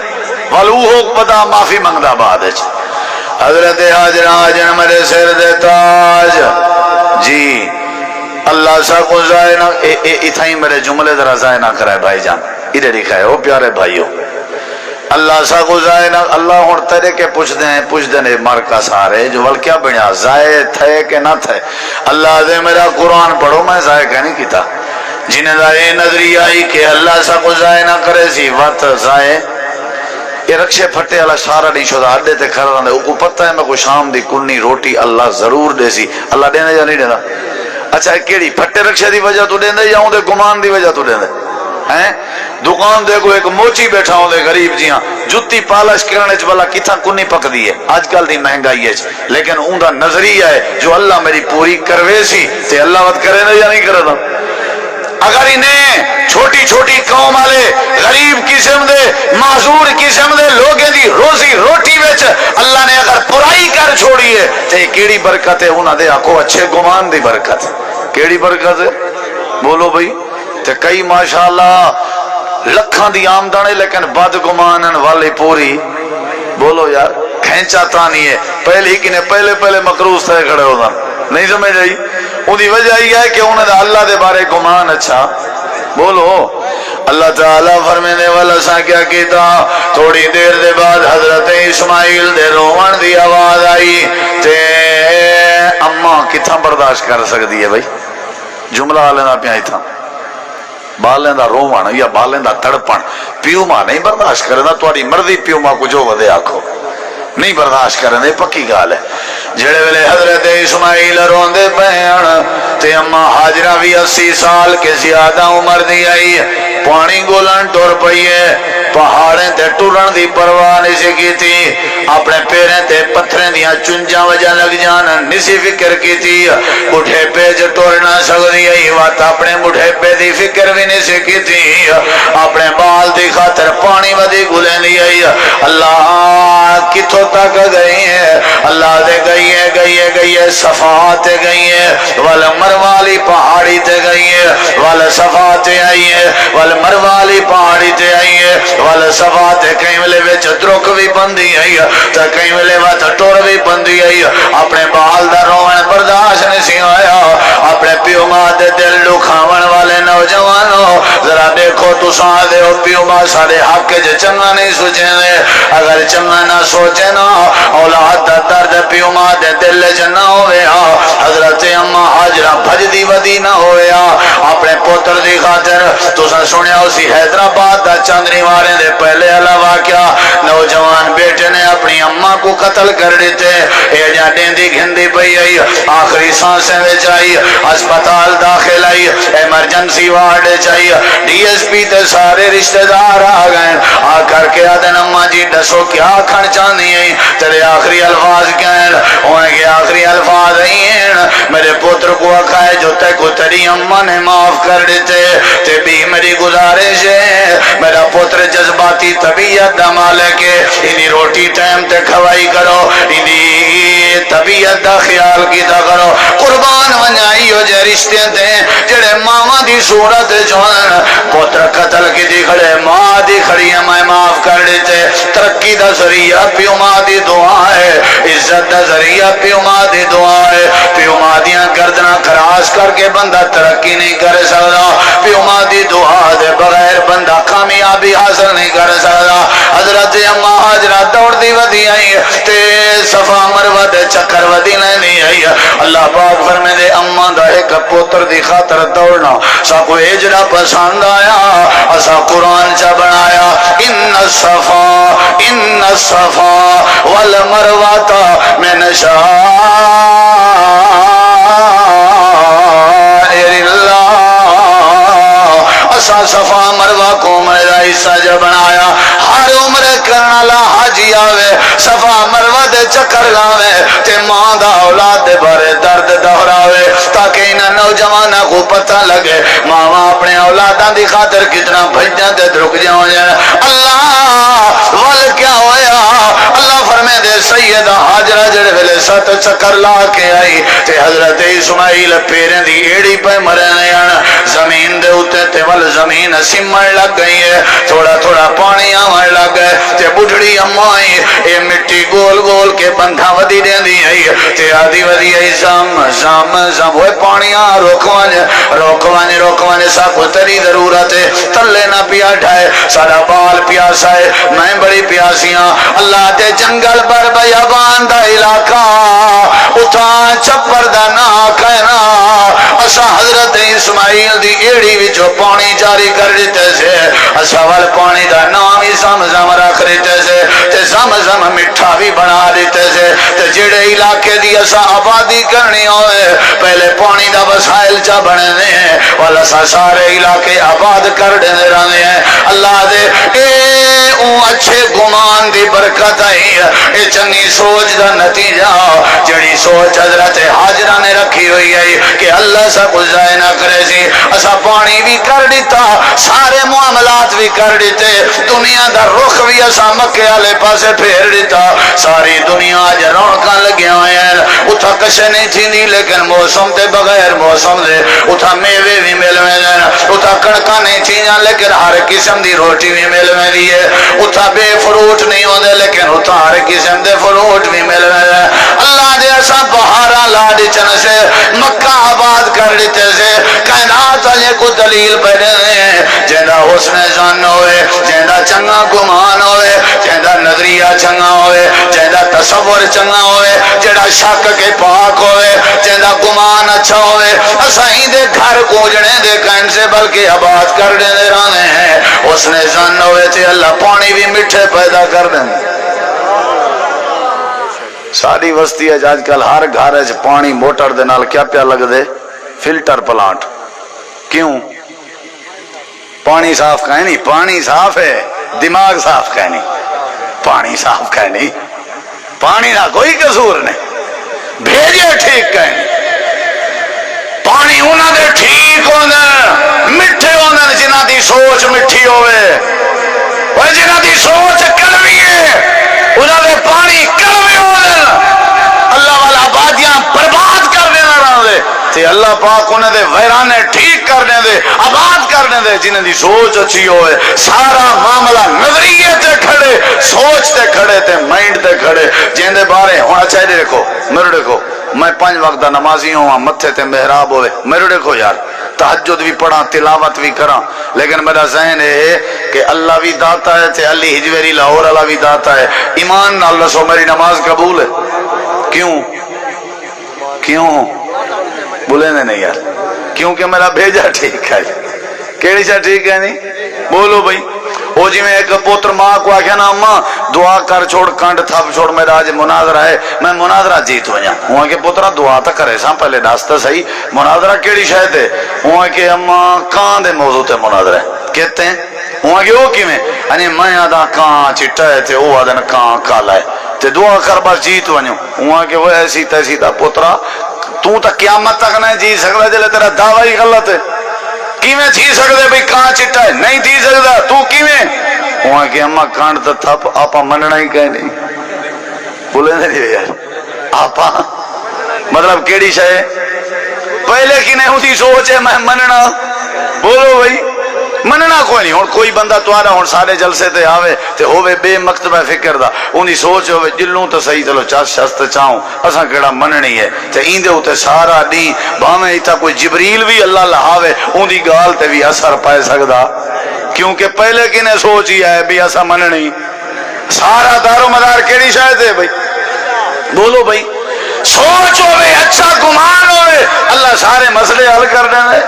والو ہو پتا معافی منگدا بعد حضرت حاجر حاجر میرے سر دے تاج جی اللہ سا کو ضائع نہ اتھائی میرے جملے ذرا ضائع نہ کرائے بھائی جان ادھر لکھا ہے او پیارے بھائیو اللہ سا کو ضائع نہ اللہ ہن تیرے کے پوچھ دیں مر کا سارے جو ول کیا بنیا ضائع تھے کہ نہ تھے اللہ دے میرا قرآن پڑھو میں ضائع کہ نہیں کیتا جنہیں ضائع نظری آئی کہ اللہ سا کو ضائع نہ کرے سی وقت ضائع یہ رکشے پھٹے اللہ سارا نہیں شدہ ہڈے تے کھڑا رہنے او کو پتہ ہے میں کو شام دی کنی روٹی اللہ ضرور دے سی اللہ دینے یا نہیں دینا اچھا کیڑی پھٹے رکشے دی وجہ تو دیندے یا ہوں دے گمان دی وجہ تو دیندے ہیں دکان دے کو ایک موچی بیٹھا ہوں دے غریب جیاں جتی پالش کرنے چ والا کتھا کنی پک دی ہے آج کل دی مہنگائی ہے لیکن اون دا نظریہ ہے جو اللہ میری پوری کروے سی تے اللہ وقت کرے نا یا نہیں کرے نا اگر انہیں چھوٹی چھوٹی قوم والے غریب قسم دے معذور قسم دے لوگیں دی روزی روٹی وچ اللہ نے اگر برائی کر چھوڑی ہے تے کیڑی برکت ہے انہاں دے آکھو اچھے گمان دی برکت ہے کیڑی برکت ہے بولو بھائی تے کئی ماشاءاللہ لکھاں دی آمدن ہے لیکن بد گمانن والے پوری بولو یار کھینچا تانی ہے پہلے مقروض تھے کھڑے ہونا نہیں سمجھ آئی ان کی وجہ یہ ہے کہ انہوں نے اللہ دے بارے گمان اچھا بولو اللہ تعالیٰ فرمینے والا سا کیا کیتا تھوڑی دیر دے بعد حضرت اسماعیل دے روان دی آواز آئی تے اماں کتھا برداشت کر سکتی ہے بھائی جملہ آلینا پیائی تھا بالیں دا روان یا بالیں دا تڑپن پیو ماں نہیں برداشت کرنا تھوڑی مرضی پیو ماں کو جو ودے آکھو نہیں برداشت کرنے پکی گال ہے جڑے ویلے حضرت اسماعیل روندے پہن تے اما حاجرہ بھی 80 سال کے زیادہ عمر دی آئی پانی گولن ٹور پئیے پہاڑیں تے ٹورن دی پرواہ نہیں سی کی تھی اپنے پیریں تے پتھریں دیا چنجاں وجہ لگ جانا نسی فکر کی تھی مٹھے پہ جو ٹورنا سکتی آئی وات اپنے مٹھے پہ دی فکر بھی نہیں سی کی تھی اپنے بال دی خاطر پانی ودی گلیں دی آئی اللہ کتھوں تک گئی ہے اللہ دے گئی ہے صفا تے گئی ہے والمروالی پہاڑی تے گئی ہے والصفا تے آئی ہے والمروالی پہاڑی تے آئی ہے والصفا تے کہیں ملے وچ درک بھی بندی آئی ہے تے کہیں ملے وچ ٹور بھی بندی آئی ہے اپنے بال دا رون برداشت نہیں سی آیا اپنے پیو ماں دے دل دکھاون والے نوجوانوں ذرا دیکھو تو ساتھ دے پیو ماں سارے حق جو چنگا نہیں سوچے دے اگر چنگا نہ سوچے نا اولاد دا درد پیو ماں دے دل جنہ ہویا حضرت اما حاجرہ بھج دی ودی نہ ہویا اپنے پوتر دی خاطر تو سنیا اسی حیدرآباد دا چاندنی وارے دے پہلے علاوہ کیا نوجوان بیٹے نے اپنی اما کو قتل کر دیتے اے جا ڈیندی گھندی پئی آئی آخری سانسیں وچ آئی اسپتال داخل آئی ایمرجنسی وارڈ چاہیے ڈی ایس پی تے سارے رشتہ دار آ گئے آ کر کے آدن اما جی دسو کیا کھڑ چاندی ہے تیرے آخری الفاظ کیا ہیں ہوئے کہ آخری الفاظ ہیں میرے پوتر کو آکھا ہے جو تے کو تیری اماں نے معاف کر دیتے تے بھی میری گزارش ہے میرا پوتر جذباتی طبیعت دا مالک ہے انہی روٹی ٹائم تے کھوائی کرو انہی طبیعت دا خیال کیتا کرو قربان ونجائی ہو جے رشتے دے جڑے ماما دی صورت جوان پوتر قتل کی دی کھڑے ماں دی کھڑی ہے میں معاف کر دیتے ترقی دا ذریعہ پیو ماں دی دعا ہے عزت دا ذریعہ پیو ماں دی دعا ہے پیو ماں دیاں گردنا خراش کر کے بندہ ترقی نہیں کر سکتا پیو ماں دی دعا دے بغیر بندہ کامیابی حاصل نہیں کر سکتا حضرت اما حاجرہ دوڑ دی ودی آئی تے صفا مروہ دے چکر ودی نہیں آئی اللہ پاک فرمے دے اما دا ایک پوتر دی خاطر دوڑنا سا کو ہجرہ پسند آیا اسا قرآن چا بنایا ان الصفا والمروہ من شعائر اللہ اسا صفا مروہ کو میرا حصہ جا بنایا ہر عمر کرنا لا حاجی آوے صفا مروہ دے چکر گاوے تے ماں دا اولاد دے بارے درد دہراوے تاکہ انہاں نوجواناں کو پتہ لگے ماں اپنے اولاداں دی خاطر کتنا بھجداں تے درک جاؤں جائے اللہ ول کیا ہویا اللہ فرمے دے سیدہ حاجرہ جڑے ویلے ست چکر لا کے آئی تے حضرت اسماعیل پیریں دی ایڑی پہ مرنے زمین دے اتے تے ول زمین سمن لگ گئی ہے تھوڑا تھوڑا پانی آوان لگ گئے تے بڑھڑی امائی اے مٹی گول گول کے بندھا ودی دیں دی آئی تے آدھی ودی آئی زم وہ پانی آن روکوانے سا کو تری ضرورت ہے تلے نہ پیا ڈھائے سارا بال پیاسا ہے میں بڑی پیاسیاں اللہ دے جنگل پر بیابان دا علاقہ اتھا چپر دا نا کہنا اسا حضرت اسماعیل دی ایڑی بھی جو پانی جاری کر دیتے سے اسا وال پانی دا نام ہی زمزم رکھ دیتے سے تے زمزم مٹھا بھی بنا دیتے سے تے جڑے علاقے دی اسا آبادی کرنی ہوئے پہلے پانی دا وسائل چا بنے ہیں والا سا سارے علاقے آباد کر دینے رہنے ہیں اللہ دے اون اچھے گمان دی برکت آئی اے چنگی سوچ دا نتیجہ جڑی سوچ حضرت حاجرہ نے رکھی ہوئی ہے کہ اللہ سا کچھ ضائع نہ کرے سی اسا پانی بھی کر دیتا سارے معاملات بھی کر دیتے دنیا دا رخ بھی اسا مکے والے پاسے پھیر دیتا ساری دنیا اج رونقاں لگیاں ہوئے ہیں اتھا کشے نہیں تھی لیکن موسم تے بغیر موسم دے اتھا میوے بھی مل میں اتھا کڑکاں نہیں تھی لیکن ہر قسم دی روٹی بھی مل میں دیئے اتھا بے فروٹ نہیں ہوندے لیکن اتھا ہر قسم دے فروٹ بھی مل میں اللہ دے ایسا بہارا لاڑی چن سے مکہ آباد کر دیتے سے کائنات والے کو دلیل پڑھے ہیں جیندہ حسن زن ہوئے جیندہ چنگا گمان ہوئے جیندہ نظریہ چنگا ہوئے جیندہ تصور چنگا ہوئے جیندہ شک کے پاک ہوئے جیندہ گمان اچھا ہوئے اسائیں دے گھر کوجنے دے کہن سے بلکہ آباد کر دینے رہنے ہیں حسن زن ہوئے تھے اللہ پانی بھی مٹھے پیدا کر دیں ساری وسطی ہے آج کل ہر گھر ہے پانی موٹر دے نال کیا پیا لگ دے فلٹر پلانٹ کیوں پانی صاف کہیں نہیں پانی صاف ہے دماغ صاف کہیں نہیں پانی صاف کہیں نہیں پانی نہ کوئی قصور نہیں بھیجے ٹھیک کہیں پانی انہاں دے ٹھیک ہوندے مٹھے ہوندے جنہاں دی سوچ مٹھی ہوئے وہ جنہاں دی سوچ کلوی ہے انہاں دے پانی کلوی ہوندے اللہ والا آبادیاں برباد کر دینا رہا دے تے اللہ پاک انہیں دے ویرانے ٹھیک کرنے دے آباد کرنے دے جنہیں دی سوچ اچھی ہوئے سارا معاملہ نظریے تے کھڑے سوچ تے کھڑے تے مائنڈ تے کھڑے جن دے بارے ہونا چاہیے دیکھو میرے دیکھو میں 5 وقت دا نمازی ہوں متھے تے محراب ہوئے میرے دیکھو یار تہجد بھی پڑھا تلاوت بھی کرا لیکن میرا ذہن ہے کہ اللہ بھی داتا ہے تے علی ہجویری لاہور اللہ بھی داتا ہے ایمان نال رسو میری نماز قبول ہے کیوں بولے نہیں یار کیونکہ میرا بھیجا ٹھیک ہے کیڑی شاہ ٹھیک ہے نہیں بولو بھائی وہ جی میں ایک پوتر ماں کو آکھیا نا اماں دعا کر چھوڑ کانڈ تھپ چھوڑ میرا آج مناظرہ ہے میں مناظرہ جیت ہو جاں ہوں کہ پوترہ دعا تا کرے ساں پہلے داستا صحیح مناظرہ کیڑی شاید ہے ہوں کہ اماں کان دے موضوع تے مناظرہ ہے کہتے ہیں ہوں کہ وہ کی میں یعنی میں آدھا کان چٹا ہے تے وہ آدھا کان کالا ہے تے دعا کر بس جیت ہو جاں ہوں کہ وہ ایسی تیسی دا پوترہ تو تا قیامت تک نہیں جی سکتا جلے تیرا دعوی غلط ہے کیویں تھی سکتے بھئی کان چٹا ہے نہیں تھی سکتا تو کیویں وہاں کہ اماں کانڈ تا تھپ آپا مننا ہی کہیں نہیں بولے نہیں یار آپ مطلب کیڑی شے پہلے کی نہیں ہوتی سوچ ہے میں مننا بولو بھائی مننا کوئی نہیں ہوں کوئی بندہ توارا ہوں سارے جلسے تے آوے تے ہووے بے مکتبہ فکر دا انہی سوچ ہووے جلوں تو صحیح چلو چاس شست چاہوں اساں کیڑا مننی ہے تے ایندے ہوتے سارا دی باہمیں ایتا کوئی جبریل بھی اللہ لہاوے اندھی گال تے بھی اثر پائے سکدا کیونکہ پہلے کی نے سوچ ہی ہے بھی اساں مننی سارا دارو مدار کیڑی شاید ہے بھائی بولو بھائی سوچ ہوئے اچھا گمان ہوئے اللہ سارے مسئلے حل کر دیں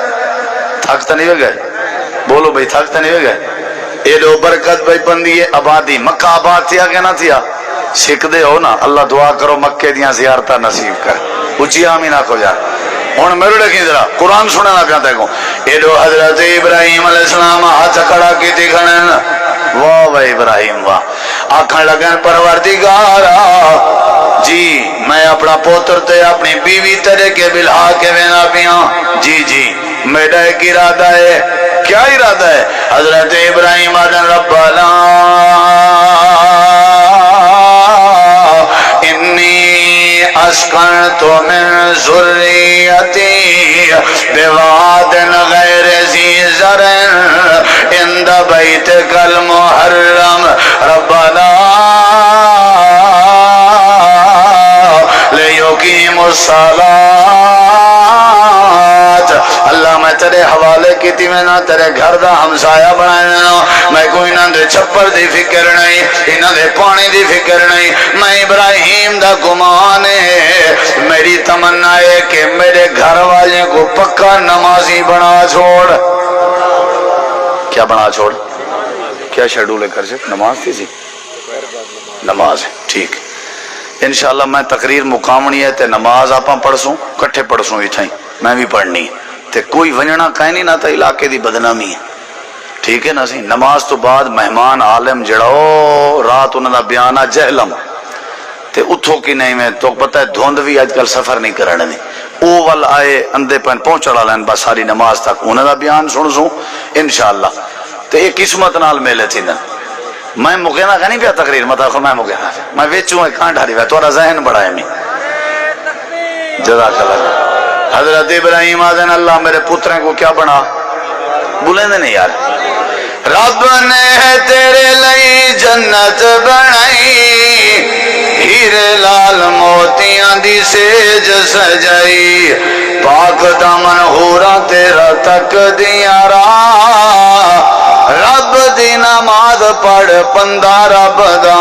تھک تو نہیں ہو گئے بولو بھائی تھک تو نہیں ہو گئے اے لو برکت بھائی پندی ہے آبادی مکہ آباد تھیا کہ نہ تھیا سکھ دے ہو نا اللہ دعا کرو مکے دیاں زیارتہ نصیب کر اچھی آمین آکھو جا ہوں میرے لکھی ذرا قرآن سننا پیا تے کو اے لو حضرت ابراہیم علیہ السلام ہاتھ کھڑا کی تھی کھڑن واہ بھائی ابراہیم واہ آکھن لگن پروردگارا جی میں اپنا پوتر تے اپنی بیوی تیرے کے بلہا کے وینا پیاں جی جی میرا ایک ارادہ ہے کیا ارادہ ہے حضرت ابراہیم آدن ربنا انی اسکنت من ذریتی بواد غیر ذی زرع عند بیتک المحرم ربنا لیقیموا الصلاۃ اللہ میں تیرے حوالے کی تھی میں نہ تیرے گھر دا ہمسایہ بنایا میں کوئی نہ دے چھپر دی فکر نہیں نہ دے پانی دی فکر نہیں میں ابراہیم دا گمان ہے میری تمنا ہے کہ میرے گھر والے کو پکا نمازی بنا چھوڑ کیا بنا چھوڑ کیا شیڈول ہے کر سے نماز تھی نماز ہے ٹھیک انشاءاللہ میں تقریر مقامنی ہے تے نماز آپ پڑھسوں کٹھے پڑھسوں ہی تھائیں میں بھی پڑھنی تے کوئی ونجنا کہیں نہیں نہ تا علاقے دی بدنامی ہے ٹھیک ہے نا سی نماز تو بعد مہمان عالم جڑاؤ رات انہوں دا بیانہ جہلم تے اتھو کی نہیں میں تو پتہ ہے دھوند بھی آج کل سفر نہیں کرنے نہیں او وال آئے اندے پہن پہنچڑا لین بس ساری نماز تک انہوں دا بیان سن سوں انشاءاللہ تے ایک قسمت نال میلے تھی نا میں مکینا کہ نہیں پیا تقریر مطلب میں مکینا میں ویچوں ایک کانٹ ہاری تو رہا ذہن بڑا ہے میں جزاک اللہ حضرت ابراہیم آدن اللہ میرے پتریں کو کیا بنا بولیں دے نہیں یار رب نے تیرے لئی جنت بنائی ہیرے لال موتیاں دی سیج سجائی پاک دامن ہورا تیرا تک دیاں راہ رب دی نماز پڑھ بندہ رب دا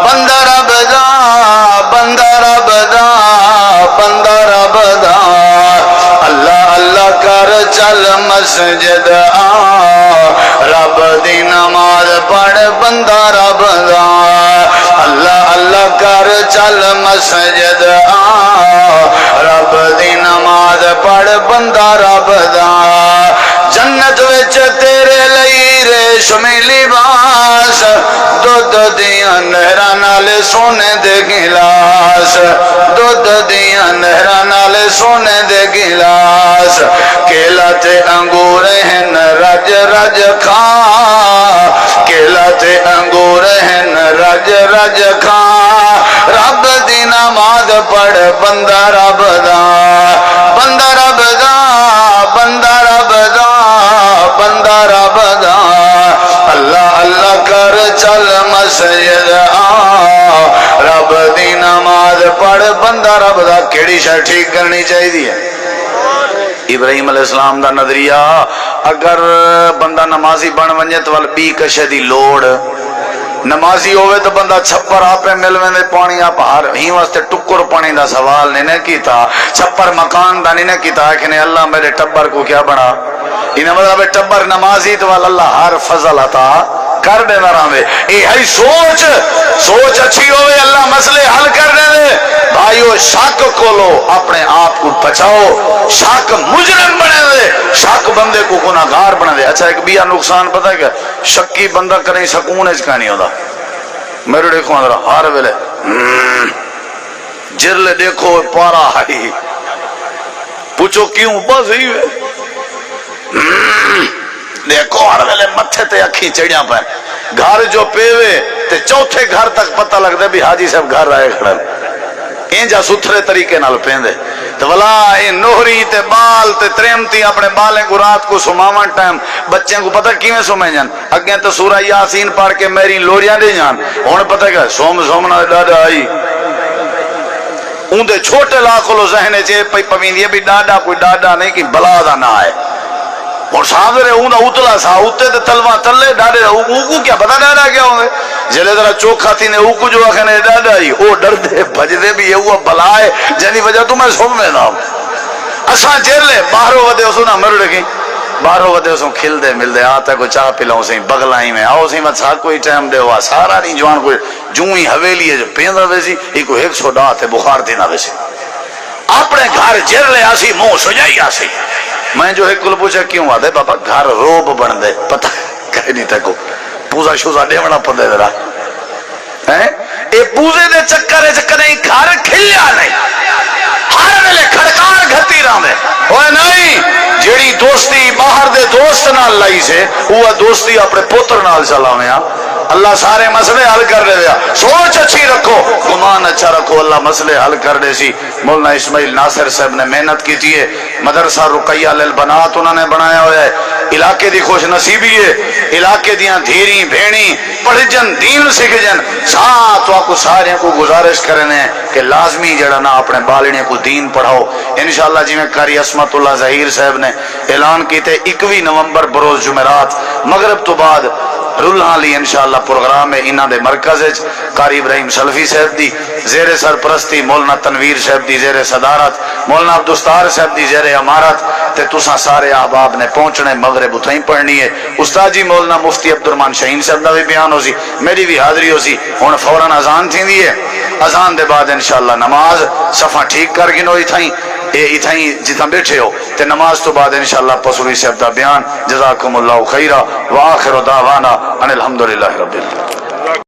بندہ رب دا بندہ رب دا بندہ رب دا اللہ اللہ کر چل مسجد رب دی نماز پڑھ بندہ رب دا اللہ اللہ کر چل مسجد رب دی نماز پڑھ بندہ رب دا جنت وچ تیرے لئی ریشمی لباس دودھ دیاں نہراں نال سونے دے گلاس دودھ دیاں نہراں نال سونے دے گلاس کیلا تے انگور ہن رج رج کھا کیلا تے انگور ہن رج رج کھا رب دی نماز پڑھ بندہ رب دا بندہ رب دا بندہ رب دا بندہ رب دا اللہ اللہ کر چل مسجد رب دی نماز پڑھ بندہ رب دا کیڑی شے ٹھیک کرنی چاہیے ابراہیم علیہ السلام دا نظریہ اگر بندہ نمازی بن ونجے تو بی کشے دی لوڑ نمازی ہوئے تو بندہ چھپر آپے ملویں دے پانی آپ ہر ہی واسطے ٹکر پانی دا سوال نہیں کیتا چھپر مکان دا نہیں کیتا کہ اللہ میرے ٹبر کو کیا بنا انہیں مطلب ٹبر نمازی تو اللہ ہر فضل عطا کر دے نہ رہے اے ہے سوچ سوچ اچھی ہوئے اللہ مسئلے حل کر دے بھائیو شک کو لو اپنے آپ کو بچاؤ شک مجرم بنے دے شک بندے کو گناہگار بنے دے اچھا ایک بیا نقصان پتہ ہے کیا شکی بندہ کریں سکون اس کا نہیں ہوتا میرے دیکھو اندر ہر ویلے جرلے دیکھو پارا ہائی پوچھو کیوں بس ہی دیکھو ہر ویلے متھے تے اکھی چڑیاں پہ گھر جو پیوے تے چوتھے گھر تک پتہ لگ دے بھی حاجی صاحب گھر آئے کھڑے انجا ستھرے طریقے نال پیندے تو ولا اے نوہری تے بال تے تریمتی اپنے بالیں کو رات کو سماون ٹائم بچیں کو پتہ کیویں سومیں جان اگیں تو سورہ یاسین پڑھ کے میری لوڑیاں دے جان ہن پتہ کیا سومنا ڈاڈا آئی اندے چھوٹے لاکھوں ذہن چے پئی پویندی بھی ڈاڈا کوئی ڈاڈا نہیں کہ بلا دا نہ ہے اور ساغرے اوندا اتلا سا اتے تے تلواں تلے ڈاڈے اوکو کیا پتہ ڈاڈا کیا ہوندے جلے ذرا چوکھا تھی نے اوکو جو آخنے ڈاڈا ہی او ڈر دے بھج دے بھی یہ بلا ہے جنی وجہ تو میں سوم میں نام اساں جیلے باہروں ودے اسو نہ مر لگی باہروں ودے اسو کھل دے مل دے آتا کو چاہ پلاؤں سے بغلائی میں آؤ سی میں سا کوئی ٹائم دے ہوا سارا نہیں جوان کوئی جوں ہی حویلی ہے جو پیندا ویسی ایک 110 تے بخار دینا ویسی اپنے گھر جیلے آسی منہ سجائی آسی میں جو ایک کل پوچھا کیوں آدھے بابا گھر روب بن دے پتہ کہیں نہیں تکو پوزا شوزا دیونا پڑے ذرا اے پوزے دے چکرے چکرے گھر کھلیا نہیں ہر ویلے کھڑکان گھتی رہاں دے اوے نہیں جیڑی دوستی باہر دے دوست نال لائی سے وہ دوستی اپنے پوتر نال چلاویں اللہ سارے مسئلے حل کر دے گا سوچ اچھی رکھو گمان اچھا رکھو اللہ مسئلے حل کر دے سی مولانا اسماعیل ناصر صاحب نے محنت کی تھی مدرسہ رقیہ للبنات انہوں نے بنایا ہوا ہے علاقے دی خوش نصیبی ہے علاقے دیاں دھیری بھینی پڑھ جن دین سکھ جن ساتھ آپ کو سارے کو گزارش کرنے کہ لازمی جڑا نا اپنے بالنے کو دین پڑھاؤ انشاءاللہ جی میں قاری عصمت اللہ ظہیر صاحب نے اعلان کیتے 21 نومبر بروز جمعرات مغرب تو بعد رولہاں لی انشاءاللہ پروگرام ہے انہاں دے مرکز ہے قاری ابراہیم سلفی صاحب دی زیر سرپرستی مولانا تنویر صاحب دی زیر صدارت مولانا عبدالستار صاحب دی زیر امارت تے تساں سارے احباب نے پہنچنے مغرب اتھائیں پڑھنی ہے استاد جی مولانا مفتی عبدالرحمن شہین صاحب دا بھی بیان ہو سی میری بھی حاضری ہو سی ہن فوراً اذان تھی دی ہے اذان دے بعد انشاءاللہ نماز صفحہ ٹھیک کر گنو اتھائیں جتنا بیٹھے ہو تے نماز تو بعد انشاءاللہ پسوری صاحب دا بیان جزاکم اللہ خیرہ وآخر دعوانا ان الحمدللہ رب العالمین